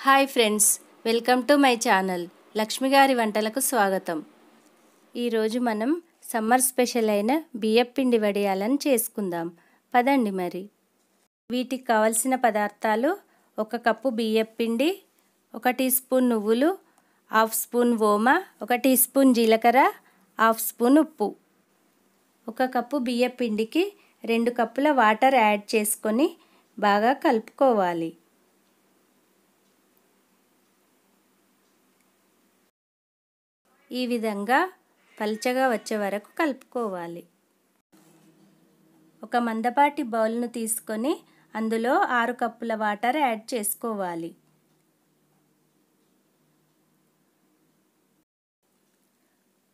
Hi friends, welcome to my channel Lakshmi గారి వంటలకు స్వాగతం. ఈరోజు మనం సమ్మర్ స్పెషల్ అయిన బియ్యపిండి వడియాలను చేసుకుందాం. పదండి మరి. వీటికి కావలసిన పదార్థాలు: 1 కప్పు బియ్యపిండి, 1 టీ స్పూన్ నువ్వులు, 1/2 స్పూన్ ఓమ, 1 టీ స్పూన్ జీలకర్ర, 1/2 స్పూన్ ఉప్పు. 1 కప్పు బియ్యపిండికి 2 కప్పుల వాటర్ యాడ్ చేసుకొని బాగా కలుపుకోవాలి. ఈ విధంగా పల్చగా వచ్చే వరకు కలుపుకోవాలి. ఒక మందపాటి బౌల్ను తీసుకొని అందులో 6 కప్పుల వాటర్ యాడ్ చేసుకోవాలి.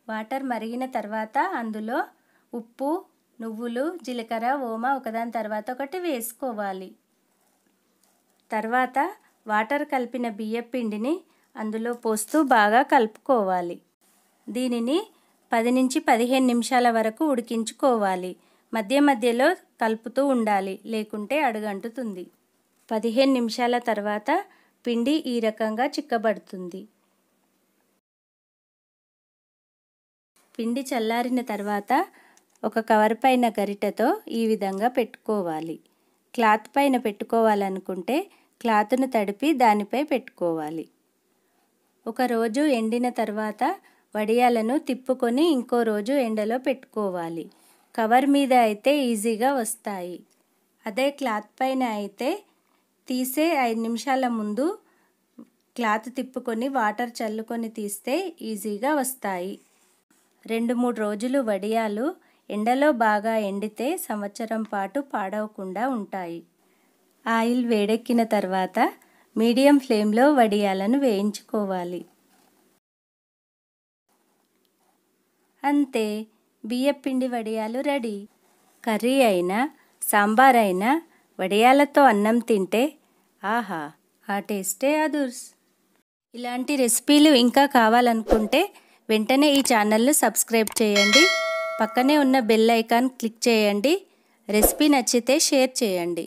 వాటర్ మరిగిన తర్వాత అందులో ఉప్పు, నువ్వులు, జీలకర్ర, ఓమ ఒకదాని తర్వాత ఒకటి వేసుకోవాలి. తర్వాత వాటర్ కలిపిన బియ్యపిండిని అందులో పోస్తూ బాగా కలుపుకోవాలి. దీనిని 10 నుంచి 15 నిమిషాల వరకు ఉడికించుకోవాలి. మధ్య మధ్యలో కలుపుతూ ఉండాలి, లేకుంటే అడుగంటుతుంది. 15 నిమిషాల తర్వాత పిండి ఈ రకంగా చిక్కబడుతుంది. పిండి చల్లారిన తర్వాత ఒక కవర్ పైన గరిటెతో ఈ విధంగా పెట్టుకోవాలి. క్లాత్ పైన పెట్టుకోవాలనుకుంటే క్లాత్ను తడిపి దానిపై పెట్టుకోవాలి. ఒక రోజు ఎండిన తర్వాత వడియాలను తిప్పుకొని ఇంకో రోజు ఎండలో పెట్టుకోవాలి. కవర్ మీద అయితే ఈజీగా వస్తాయి. అదే క్లాత్ పైన అయితే తీసే 5 నిమిషాల ముందు క్లాత్ తిప్పుకొని వాటర్ చల్లుకొని తీస్తే ఈజీగా వస్తాయి. 2-3 రోజులు వడియాలు ఎండలో బాగా ఎండితే సంవత్సరం పాటు పాడవకుండా ఉంటాయి. ఆయిల్ వేడెక్కిన తర్వాత మీడియం ఫ్లేమ్లో వడియాలను వేయించుకోవాలి. అంతే, బియ్యపిండి వడియాలు రెడీ. కర్రీ అయినా సాంబార్ అయినా వడియాలతో అన్నం తింటే ఆహా, ఆ టేస్టే అదుర్స్. ఇలాంటి రెసిపీలు ఇంకా కావాలనుకుంటే వెంటనే ఈ ఛానల్ను సబ్స్క్రైబ్ చేయండి. పక్కనే ఉన్న బెల్ ఐకాన్ క్లిక్ చేయండి. రెసిపీ నచ్చితే షేర్ చేయండి.